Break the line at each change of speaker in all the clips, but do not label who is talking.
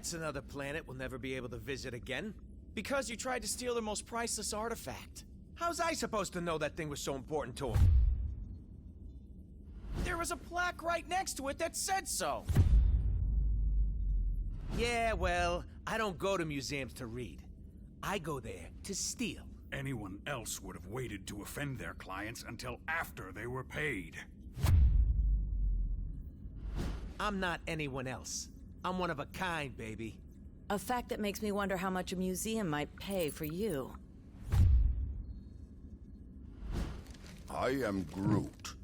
That's another planet we'll never be able to visit again.
Because you tried to steal their most priceless artifact.
How's I supposed to know that thing was so important to him?
There was a plaque right next to it that said so.
Yeah, well, I don't go to museums to read. I go there to steal.
Anyone else would have waited to offend their clients until after they were paid.
I'm not anyone else. I'm one of a kind, baby.
A fact that makes me wonder how much a museum might pay for you.
I am Groot.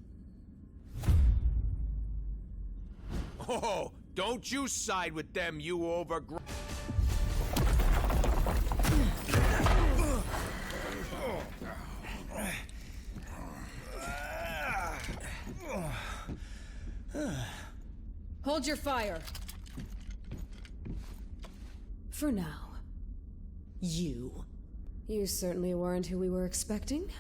Oh, don't you side with them, you overgrown...
Hold your fire. For now. You. You certainly weren't who we were expecting.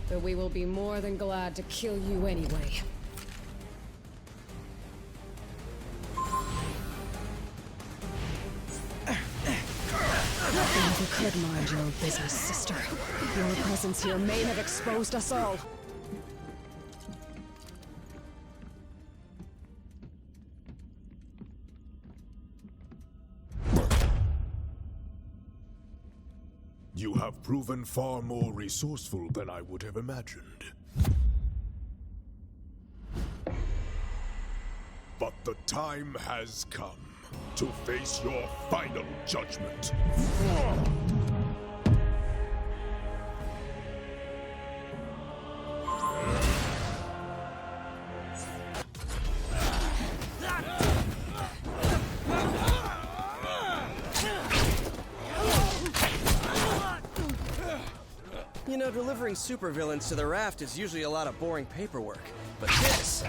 But we will be more than glad to kill you anyway. Nothing ever could mar your own business, sister. Your presence here may have exposed us all.
You have proven far more resourceful than I would have imagined. But the time has come to face your final judgment.
You know, delivering supervillains to the raft is usually a lot of boring paperwork. But this...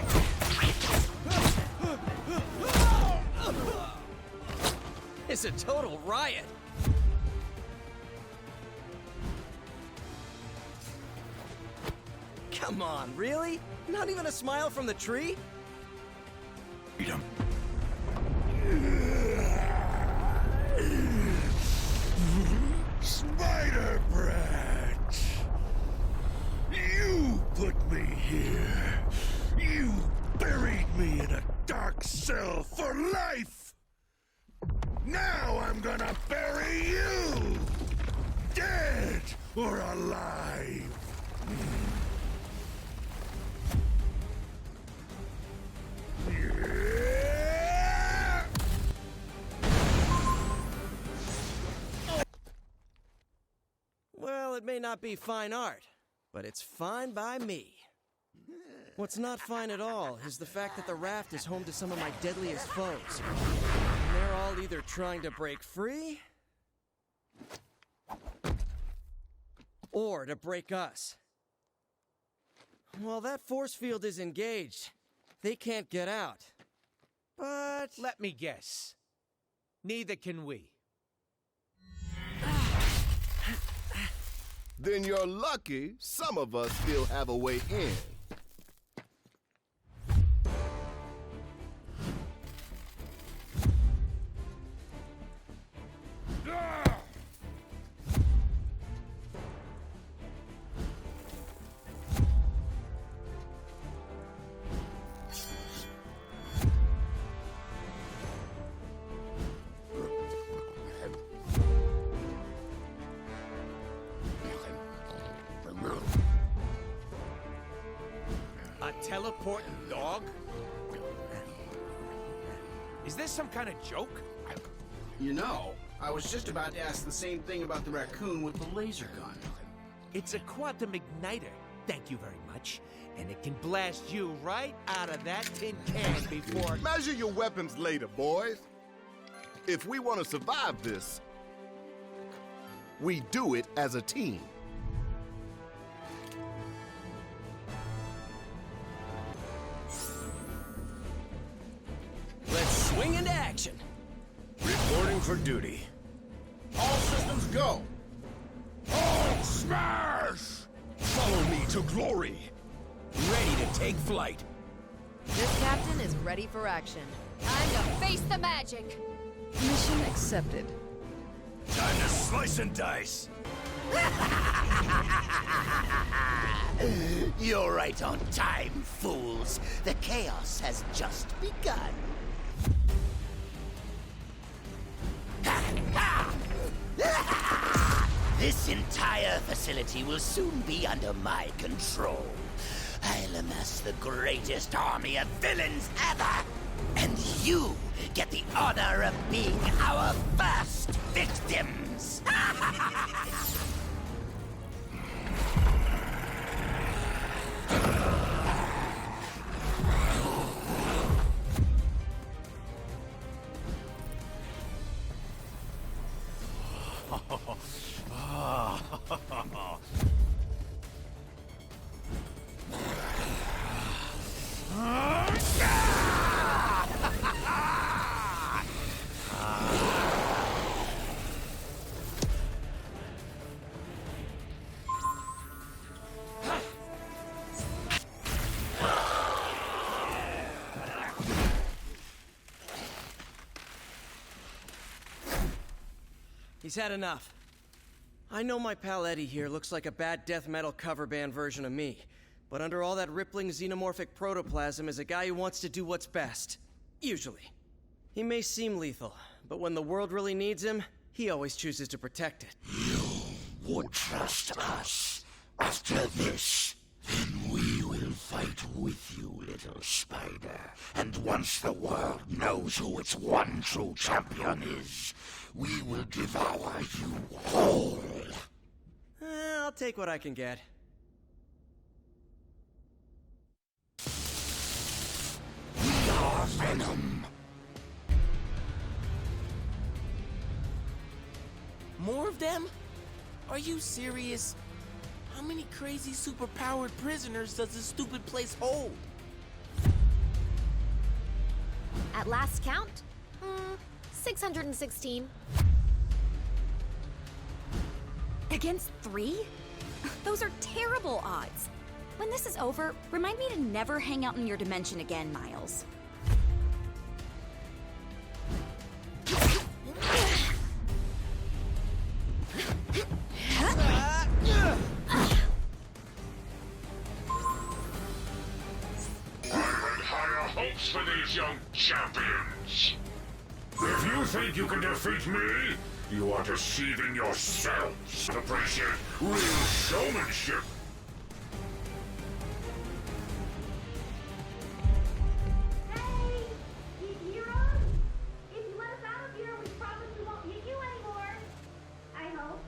it's a total riot! Come on, really? Not even a smile from the tree?
Freedom.
Spider Brat! You put me here. You buried me in a dark cell for life. Now I'm gonna bury you! Dead or alive!
Well, it may not be fine art, but it's fine by me. What's not fine at all is the fact that the raft is home to some of my deadliest foes. And they're all either trying to break free, or to break us. While that force field is engaged, they can't get out. But...
let me guess. Neither can we.
Then you're lucky some of us still have a way in.
A teleporting dog? Is this some kind of joke?
You know, I was just about to ask the same thing about the raccoon with the laser gun.
It's a quantum igniter, thank you very much. And it can blast you right out of that tin can before...
Measure your weapons later, boys. If we want to survive this, we do it as a team.
let's swing into action.
Reporting for duty.
All systems go!
All smash!
Follow me to glory.
Ready to take flight.
This captain is ready for action.
Time to face the magic!
Mission accepted.
Time to slice and dice.
You're right on time, fools. The chaos has just begun. This entire facility will soon be under my control. I'll amass the greatest army of villains ever! And you get the honor of being our first victims!
He's had enough. I know my pal Eddie here looks like a bad death metal cover band version of me, but under all that rippling xenomorphic protoplasm is a guy who wants to do what's best. Usually. He may seem lethal, but when the world really needs him, he always chooses to protect it.
You would trust us. After this, then we will fight with you, little spider. And once the world knows who its one true champion is, we will devour you whole.
I'll take what I can get.
We are Venom.
More of them? Are you serious? How many crazy superpowered prisoners does this stupid place hold?
At last count, 616.
Against 3? Those are terrible odds. When this is over, remind me to never hang out in your dimension again, Miles.
Hopes for these young champions. If you think you can defeat me, you are deceiving yourselves. Appreciate real showmanship.
Hey! You hear us? If you let us out of here, we promise we won't hit you anymore. I hope.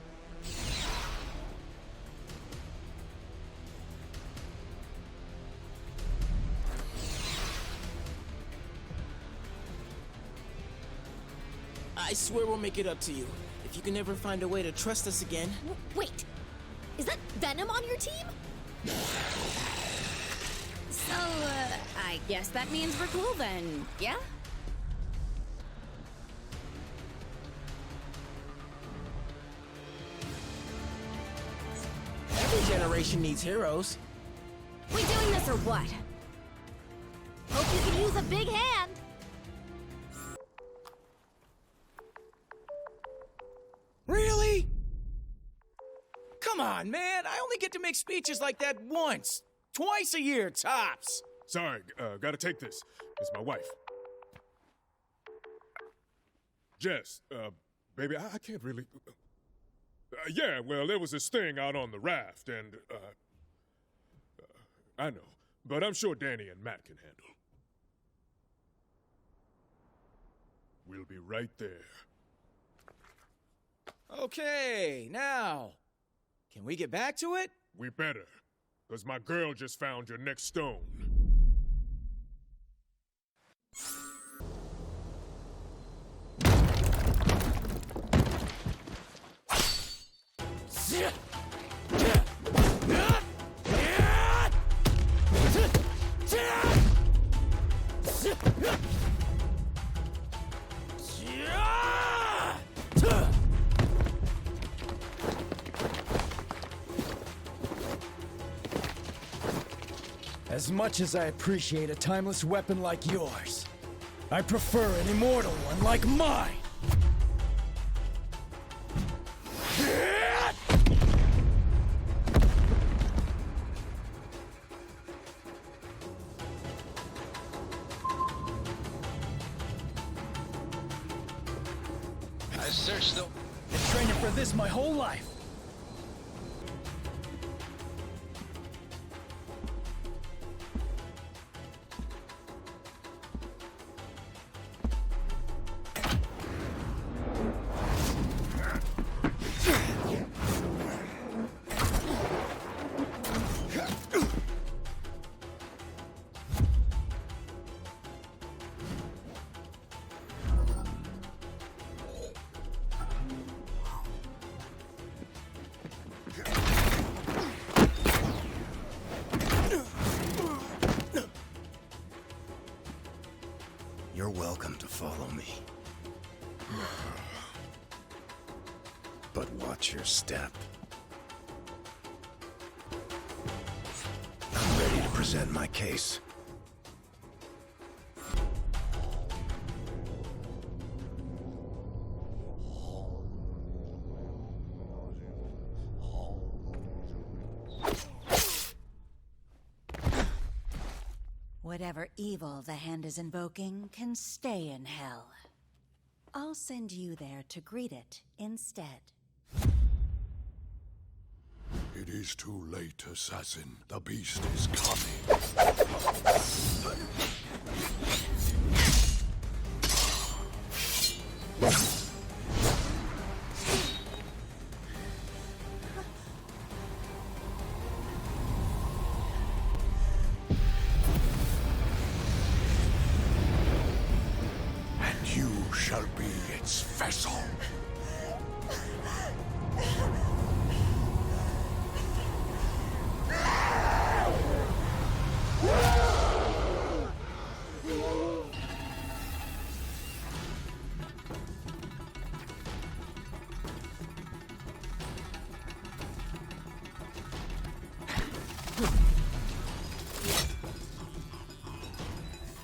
I swear we'll make it up to you. If you can ever find a way to trust us again.
Wait! Is that Venom on your team?
So, I guess that means we're cool then, yeah?
Every generation needs heroes.
We doing this or what? Hope you can use a big hand.
Really? Come on, man. I only get to make speeches like that once. Twice a year, tops.
Sorry, gotta take this. It's my wife. Jess, baby, I can't really... yeah, well, there was this thing out on the raft, and, I know, but I'm sure Danny and Matt can handle. We'll be right there.
Okay, now, can we get back to it?
We better, because my girl just found your next stone.
As much as I appreciate a timeless weapon like yours, I prefer an immortal one like mine!
I searched the...
Been training for this my whole life!
You're welcome to follow me. But watch your step. I'm ready to present my case.
Whatever evil the hand is invoking can stay in hell. I'll send you there to greet it instead.
It is too late, assassin. The beast is coming. And you shall be its vessel.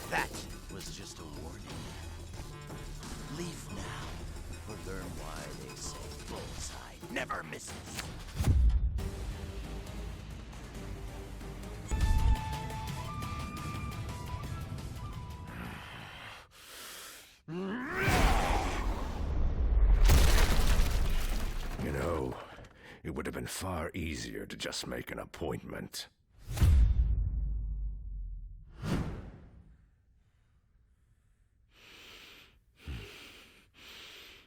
That was just a warning. Leave now, or learn why they say bullseye never misses.
You know, it would have been far easier to just make an appointment.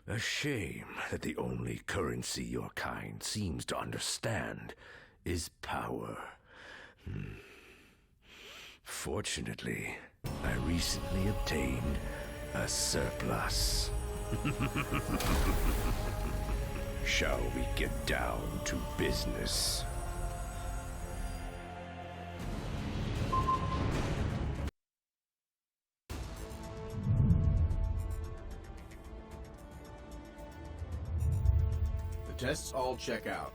A shame that the only currency your kind seems to understand is power. Fortunately, I recently obtained a surplus. Shall we get down to business?
Tests all check out.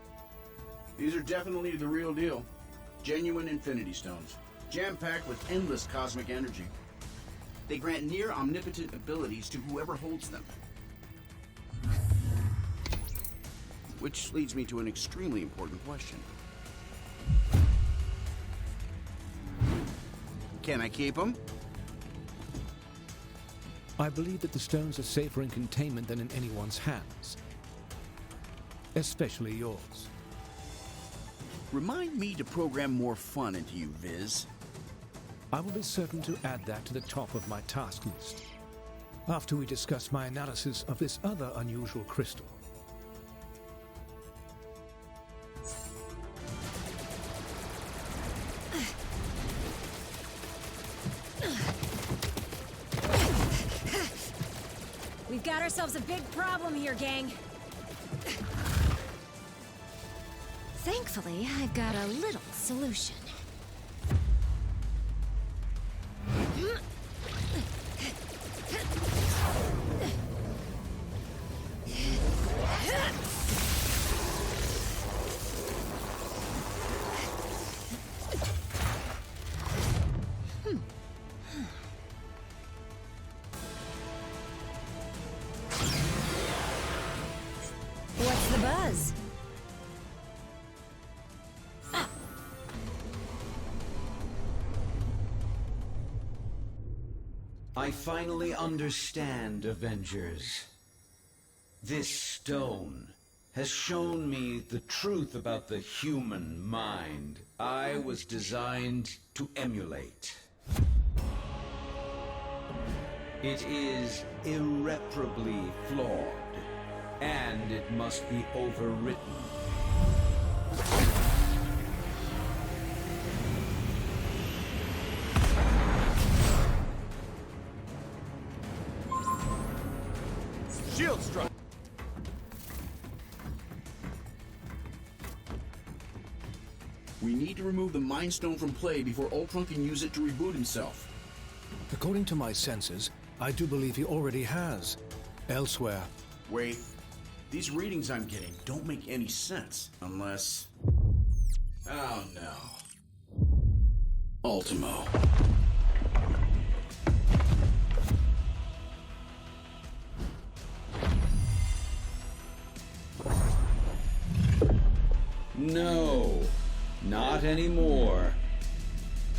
These are definitely the real deal. Genuine Infinity Stones, jam-packed with endless cosmic energy. They grant near omnipotent abilities to whoever holds them. Which leads me to an extremely important question. Can I keep them?
I believe that the stones are safer in containment than in anyone's hands. Especially yours.
Remind me to program more fun into you, Viz.
I will be certain to add that to the top of my task list, after we discuss my analysis of this other unusual crystal.
We've got ourselves a big problem here, gang.
Thankfully, I've got a little solution.
I finally understand, Avengers. This stone has shown me the truth about the human mind I was designed to emulate. It is irreparably flawed, and it must be overwritten.
Shield struck.
We need to remove the Mind Stone from play before Ultron can use it to reboot himself.
According to my senses, I do believe he already has. Elsewhere.
Wait. These readings I'm getting don't make any sense, unless... Oh no. Ultimo.
No, not anymore.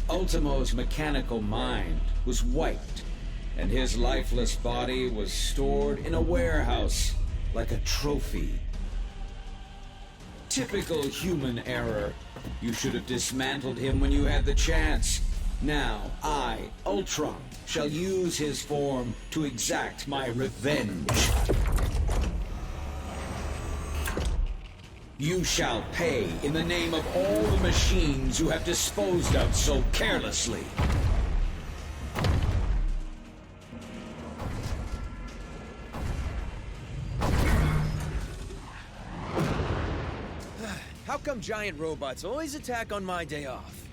Ultimo's mechanical mind was wiped, and his lifeless body was stored in a warehouse like a trophy. Typical human error. You should have dismantled him when you had the chance. Now, I, Ultron, shall use his form to exact my revenge. You shall pay in the name of all the machines you have disposed of so carelessly.
How come giant robots always attack on my day off?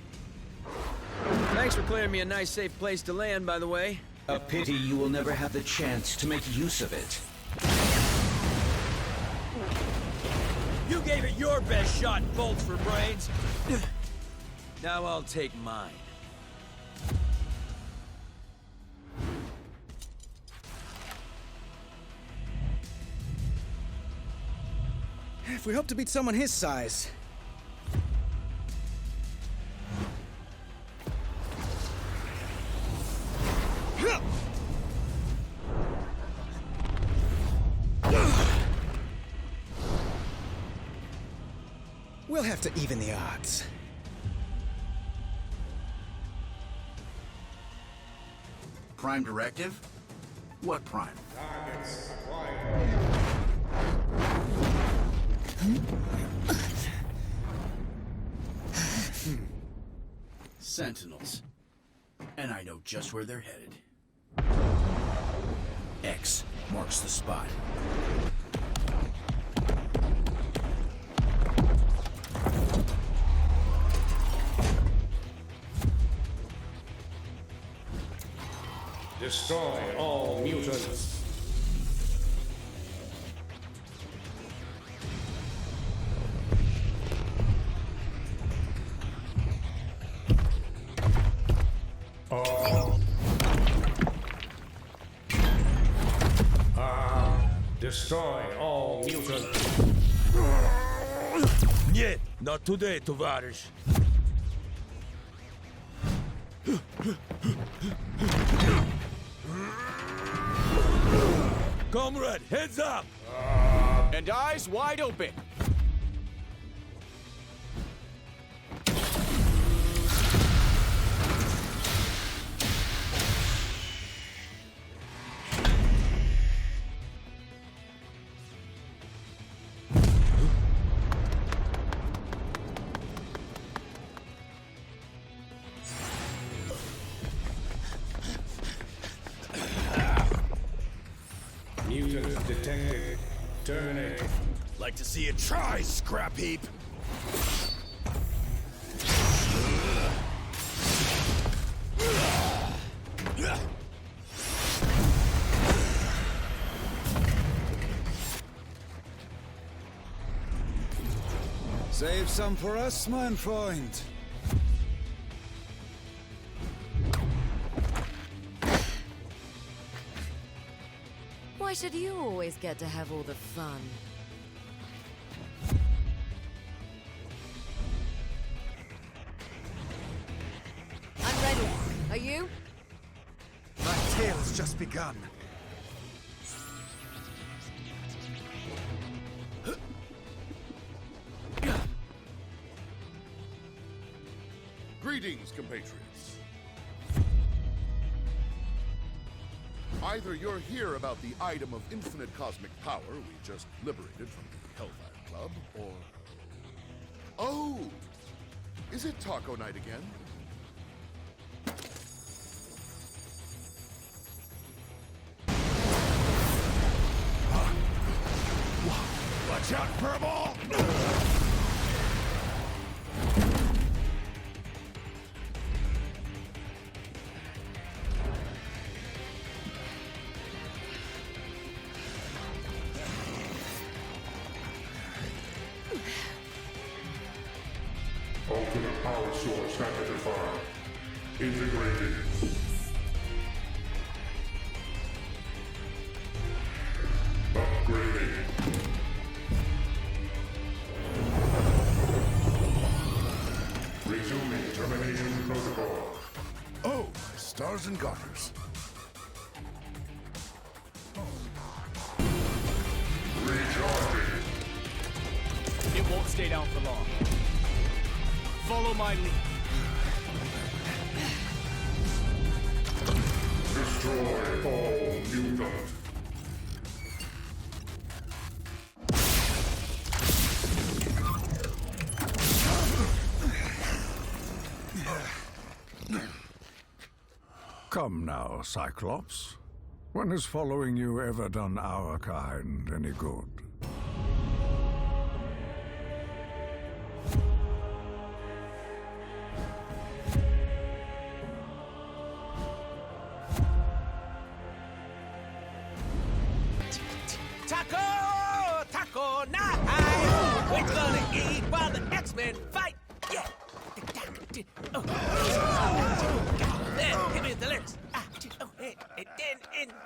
Thanks for clearing me a nice, safe place to land, by the way.
A pity you will never have the chance to make use of it.
You gave it your best shot, bolts for brains. Now I'll take mine.
If we hope to beat someone his size. We'll have to even the odds.
Prime directive? What prime? Sentinels. And I know just where they're headed. X marks the spot.
Destroy all mutants. Destroy all mutants.
Нет, not today, товарищ. Comrade, heads up!
And eyes wide open.
Mutants detected. Terminate.
Like to see you try, scrap heap.
Save some for us, mein Freund.
Why should you always get to have all the fun? I'm ready. Are you?
My tail's
just begun.
Greetings, compatriots. Either you're here about the item of infinite cosmic power we just liberated from the Hellfire Club, or... Oh! Is it taco night again?
Watch out, Furball!
Ultimate power source identified. Integrated. Upgrading. Resuming termination protocol.
Oh, my stars and garters.
Recharging.
It won't stay down for long. Follow my lead.
Destroy all mutants.
Come now, Cyclops. When has following you ever done our kind any good?
Taco! Taco night! We're gonna eat while the X-Men fight! Yeah! Oh. There, give me the lyrics.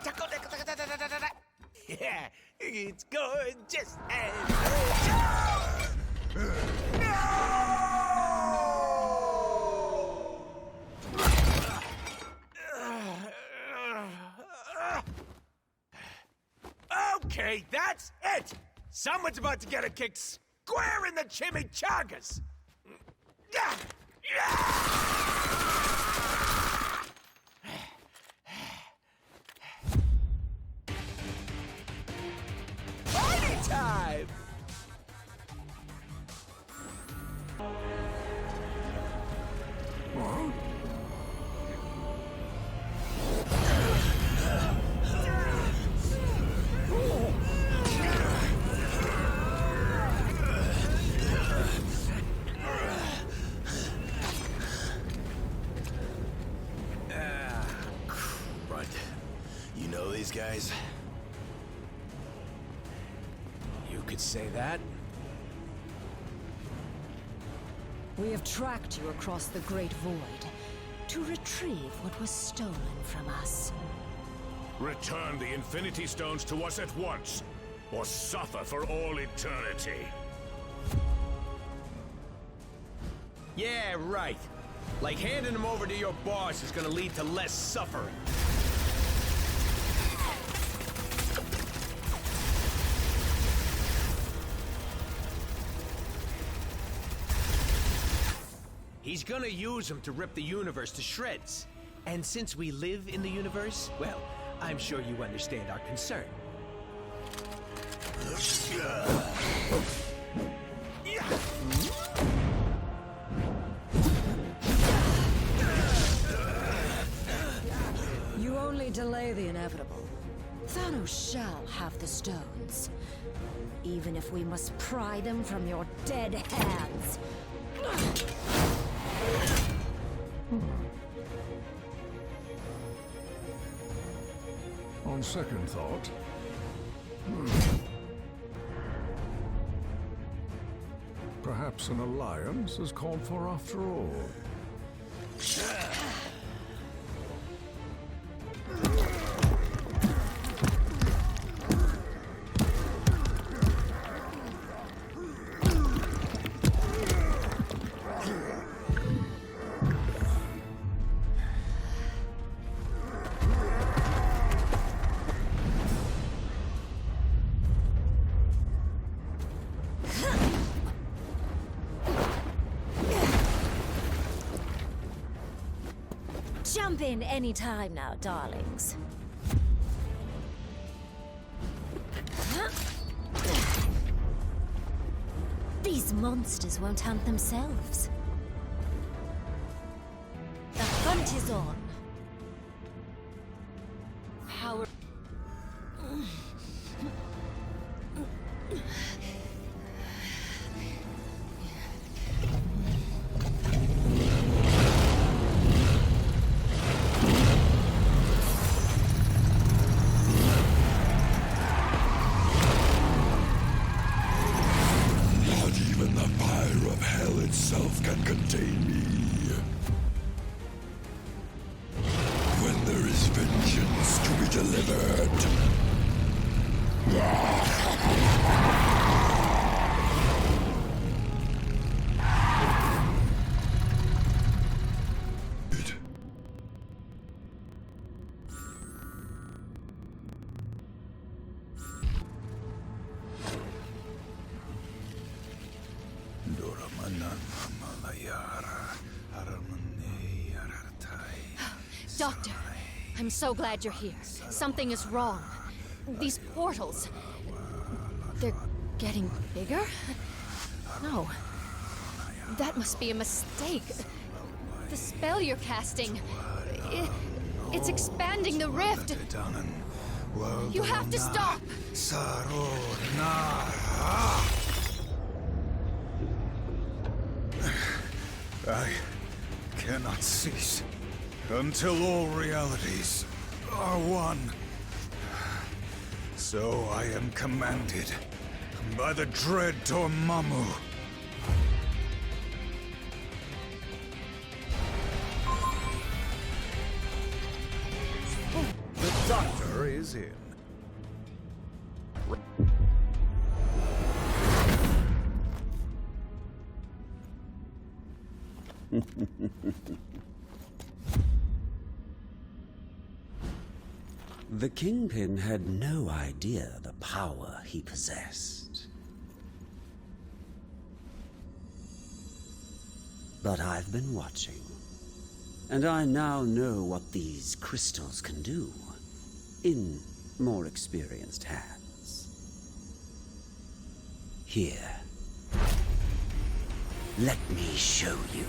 Taco, yeah, it's going just as... Okay, that's it! Someone's about to get a kick square in the chimichangas! Party time!
What?
Crud. You know these guys? You could say that.
We have tracked you across the Great Void to retrieve what was stolen from us.
Return the Infinity Stones to us at once, or suffer for all eternity.
Yeah, right. Like handing them over to your boss is gonna lead to less suffering. He's gonna use them to rip the universe to shreds. And since we live in the universe, well, I'm sure you understand our concern.
You only delay the inevitable. Thanos shall have the stones. Even if we must pry them from your dead hands.
On second thought... Perhaps an alliance is called for after all.
Jump in any time now, darlings. These monsters won't hunt themselves. The hunt is on. Power.
Can contain me. When there is vengeance to be delivered.
Doctor, I'm so glad you're here. Something is wrong. These portals... they're getting bigger? No. That must be a mistake. The spell you're casting... it's expanding the rift. You have to stop!
I cannot cease until all realities are one. So I am commanded by the dread Dormammu.
The doctor is in.
The Kingpin had no idea the power he possessed. But I've been watching, and I now know what these crystals can do, in more experienced hands. Here. Let me show you.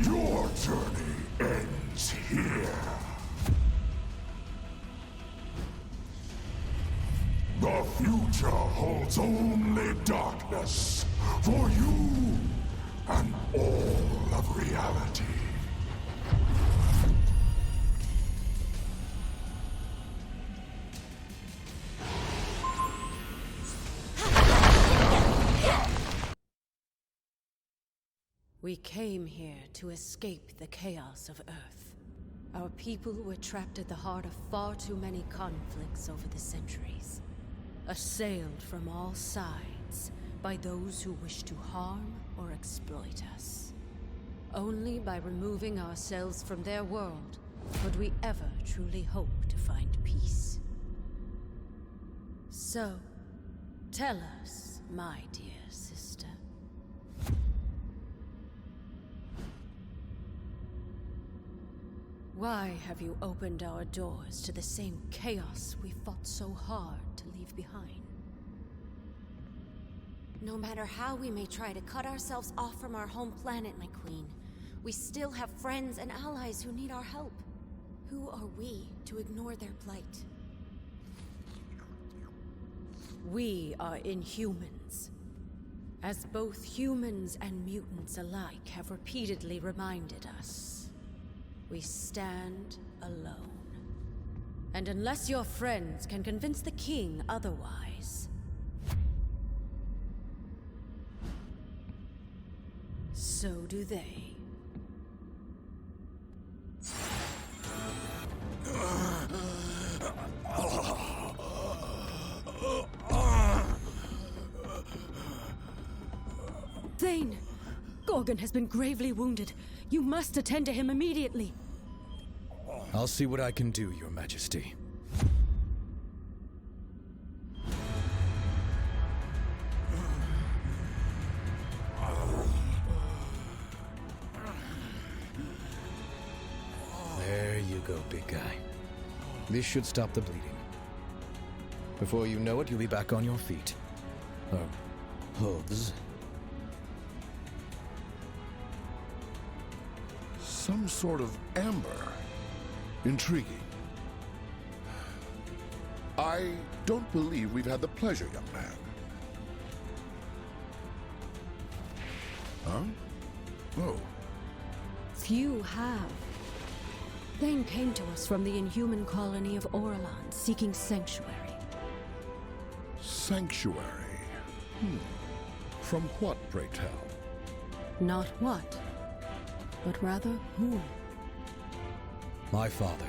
Your journey ends here. The future holds only darkness for you and all of reality.
We came here to escape the chaos of Earth. Our people were trapped at the heart of far too many conflicts over the centuries. Assailed from all sides by those who wish to harm or exploit us. Only by removing ourselves from their world could we ever truly hope to find peace. So, tell us, my dear sister. Why have you opened our doors to the same chaos we fought so hard to leave behind?
No matter how we may try to cut ourselves off from our home planet, my queen, we still have friends and allies who need our help. Who are we to ignore their plight?
We are Inhumans. As both humans and mutants alike have repeatedly reminded us, we stand alone. And unless your friends can convince the king otherwise, so do they.
Thane!
Gorgon has been gravely wounded. You must attend to him immediately.
I'll see what I can do, Your Majesty. There you go, big guy. This should stop the bleeding. Before you know it, you'll be back on your feet. Hooves.
Some sort of amber. Intriguing. I don't believe we've had the pleasure, young man. Huh? Oh.
Few have. Thane came to us from the inhuman colony of Orlon, seeking sanctuary.
Sanctuary? From what, pray tell?
Not what, but rather whom.
My father.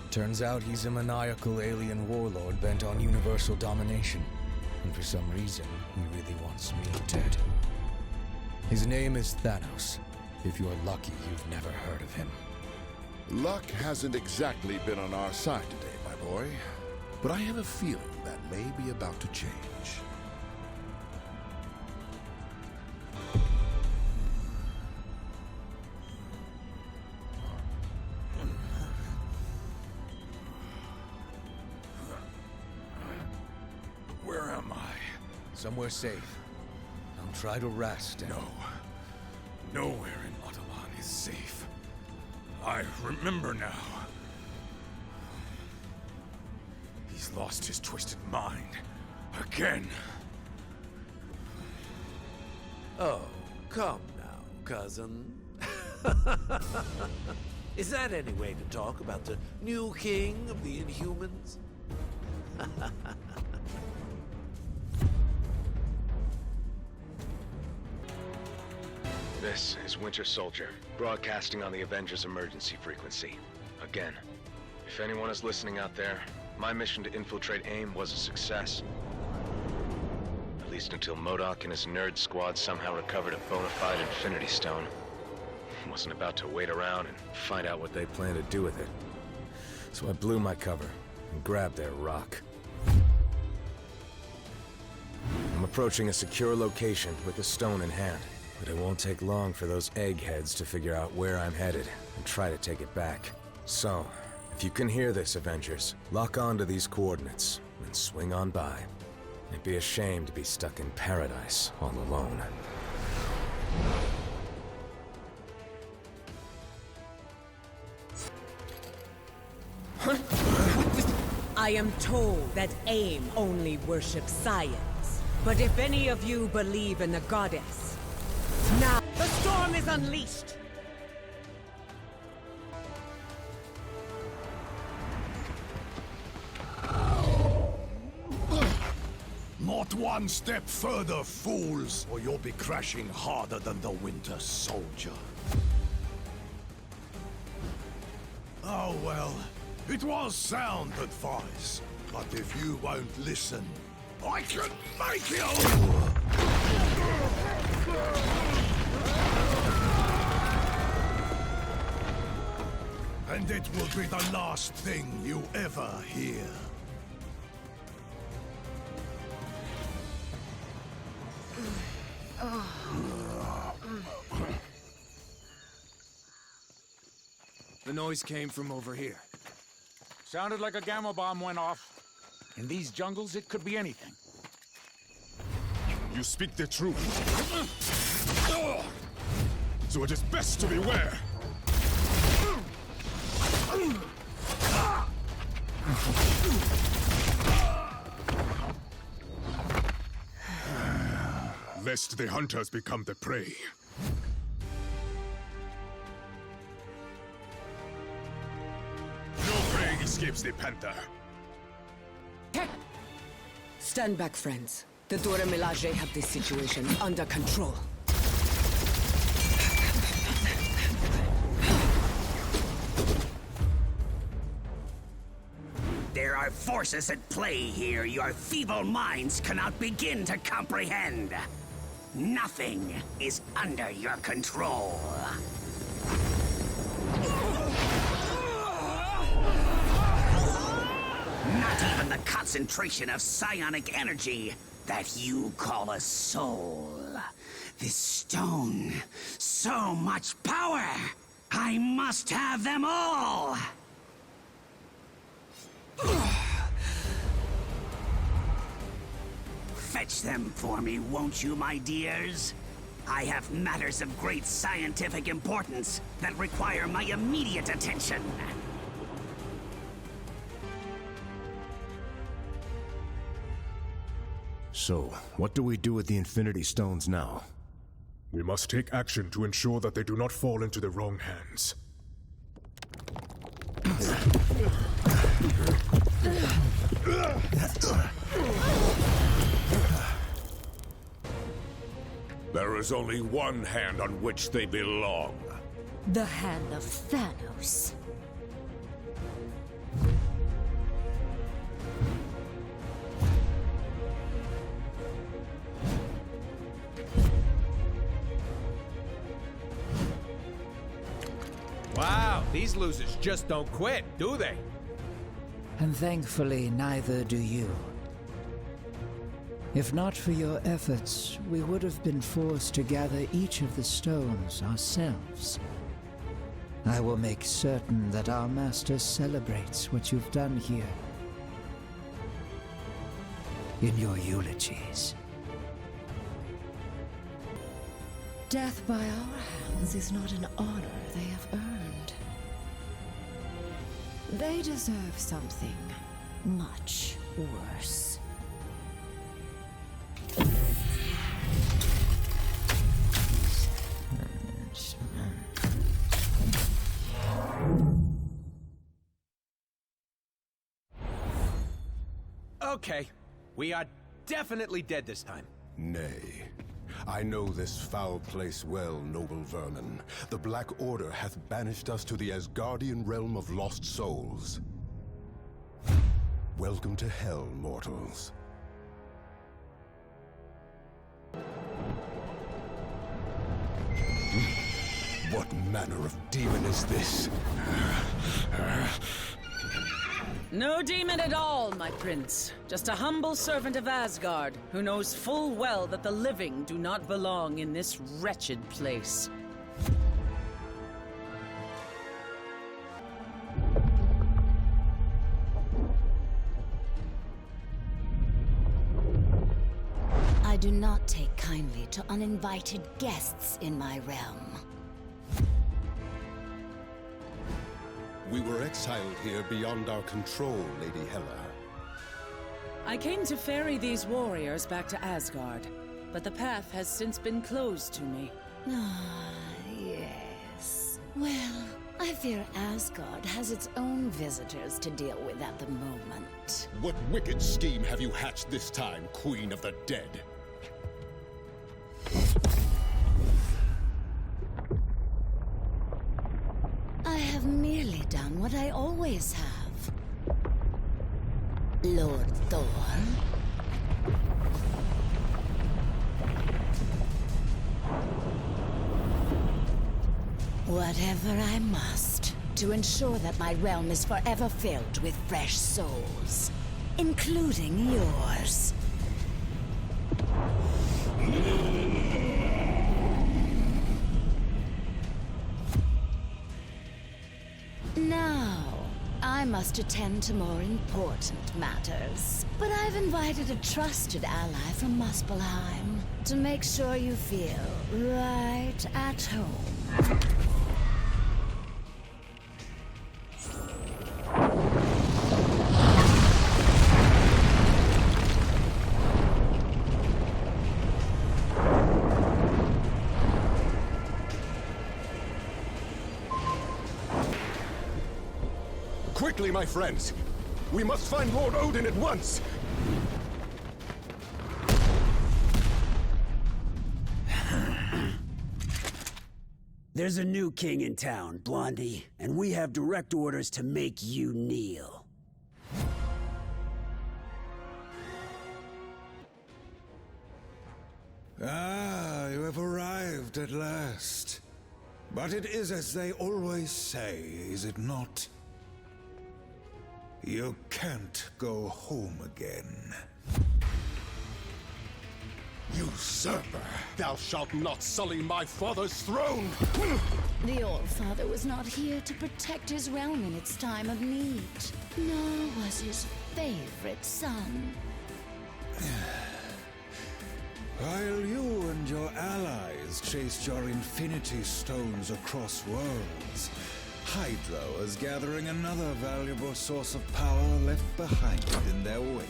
Turns out he's a maniacal alien warlord bent on universal domination. And for some reason, he really wants me dead. His name is Thanos. If you're lucky, you've never heard of him.
Luck hasn't exactly been on our side today, my boy. But I have a feeling that may be about to change.
Where am I? Somewhere safe. I'll try to rest.
No. Nowhere in Autobahn is safe. I remember now. He's lost his twisted mind. Again.
Oh, come now, cousin. Is that any way to talk about the new king of the Inhumans?
This is Winter Soldier, broadcasting on the Avengers emergency frequency. Again, if anyone is listening out there, my mission to infiltrate AIM was a success. At least until MODOK and his nerd squad somehow recovered a bona fide Infinity Stone. Wasn't about to wait around and find out what they plan to do with it.
So I blew my cover and grabbed their rock. I'm approaching a secure location with the stone in hand. But it won't take long for those eggheads to figure out where I'm headed and try to take it back. So, if you can hear this, Avengers, lock on to these coordinates and swing on by. It'd be a shame to be stuck in paradise all alone.
I am told that AIM only worships science. But if any of you believe in the goddess, now, the storm is unleashed!
Not one step further, fools, or you'll be crashing harder than the Winter Soldier. Oh well, it was sound advice, but if you won't listen, I can make you! And it will be the last thing you ever hear.
The noise came from over here.
Sounded like a gamma bomb went off. In these jungles, it could be anything. You speak the truth. So it is best to beware. Lest the hunters become the prey. No prey escapes the panther.
Stand back, friends. The Dora Milaje have this situation under control.
There are forces at play here your feeble minds cannot begin to comprehend. Nothing is under your control. Not even the concentration of psionic energy that you call a soul. This stone, so much power! I must have them all! Fetch them for me, won't you, my dears? I have matters of great scientific importance that require my immediate attention.
So, what do we do with the Infinity Stones now?
We must take action to ensure that they do not fall into the wrong hands.
There is only one hand on which they belong.
The hand of Thanos.
Wow, these losers just don't quit, do they?
And thankfully, neither do you. If not for your efforts, we would have been forced to gather each of the stones ourselves. I will make certain that our master celebrates what you've done here in your eulogies.
Death by our hands is not an honor they have earned. They deserve something much worse.
Okay, we are definitely dead this time.
Nay. I know this foul place well, noble vermin. The Black Order hath banished us to the Asgardian realm of lost souls. Welcome to hell, mortals. What manner of demon is this?
No demon at all, my prince. Just a humble servant of Asgard, who knows full well that the living do not belong in this wretched place.
I do not take kindly to uninvited guests in my realm.
We were exiled here beyond our control, Lady Hela.
I came to ferry these warriors back to Asgard, but the path has since been closed to me.
Ah, yes. Well, I fear Asgard has its own visitors to deal with at the moment.
What wicked scheme have you hatched this time, Queen of the Dead?
I have merely done what I always have. Lord Thor. Whatever I must, to ensure that my realm is forever filled with fresh souls, including yours. Now, I must attend to more important matters. But I've invited a trusted ally from Muspelheim to make sure you feel right at home.
Quickly, my friends! We must find Lord Odin at once!
There's a new king in town, Blondie, and we have direct orders to make you kneel.
Ah,
you have arrived at last. But it is as they always say, is it not? You can't go home again.
Usurper! Thou shalt not sully my father's throne!
The All-Father was not here to protect his realm in its time of need, nor was his favorite son.
While you and your allies chased your Infinity Stones across worlds, Hydra was gathering another valuable source of power left behind in their wake.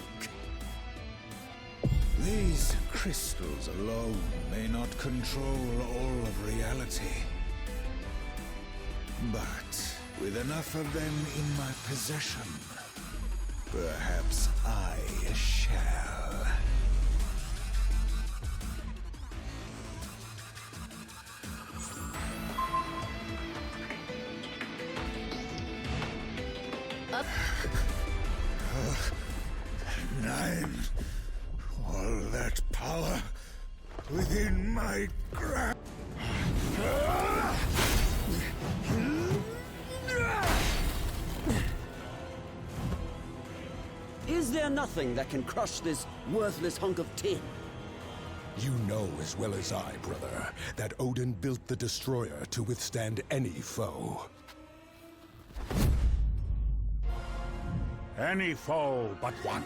These crystals alone may not control all of reality. But with enough of them in my possession, perhaps I shall.
Up.
9. All that power within my grasp.
Is there nothing that can crush this worthless hunk of tin?
You know as well as I, brother, that Odin built the Destroyer to withstand any foe.
Any foe but one.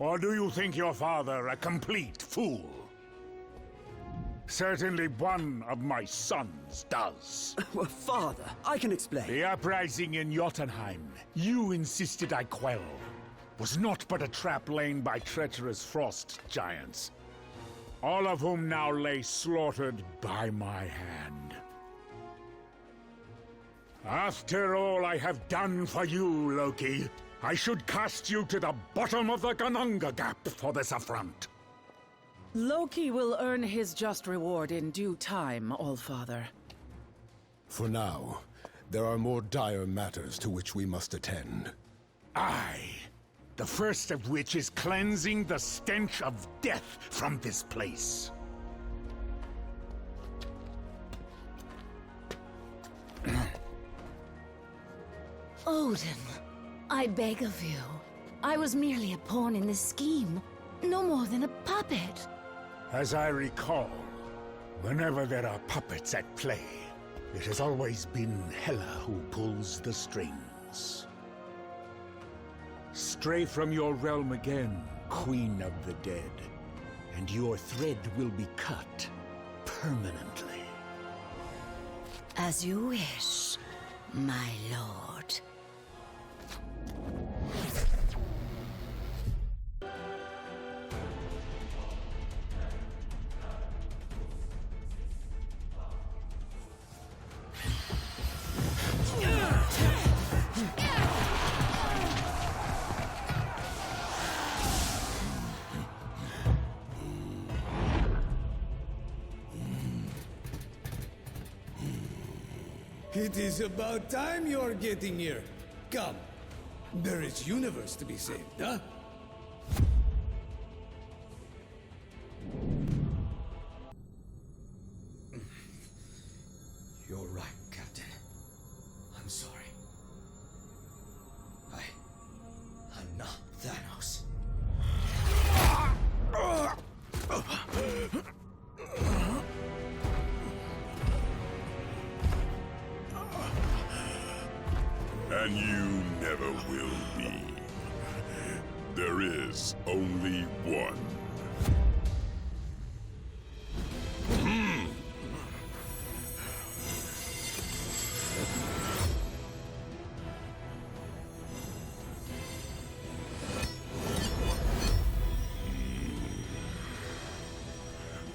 Or do you think your father a complete fool? Certainly one of my sons does.
Well, father, I can explain.
The uprising in Jotunheim, you insisted I quell, was not but a trap laid by treacherous frost giants, all of whom now lay slaughtered by my hand. After all I have done for you, Loki, I should cast you to the bottom of the Gananga Gap for this affront.
Loki will earn his just reward in due time, All-Father.
For now, there are more dire matters to which we must attend.
Aye, the first of which is cleansing the stench of death from this place.
Odin, I beg of you. I was merely a pawn in this scheme, no more than a puppet.
As I recall, whenever there are puppets at play, it has always been Hela who pulls the strings. Stray from your realm again, Queen of the Dead, and your thread will be cut permanently.
As you wish, my lord.
It is about time you're getting here. Come. There is universe to be saved, huh?
You're right, Captain. I'm sorry. I'm not Thanos.
And you never will be. There is only one.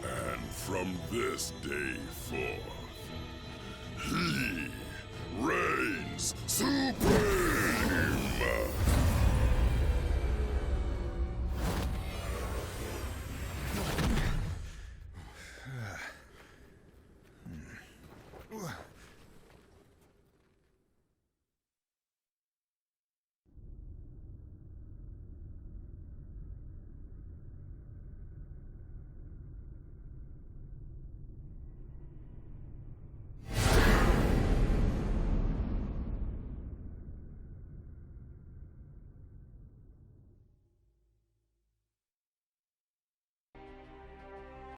And from this day forth, he reigns supreme!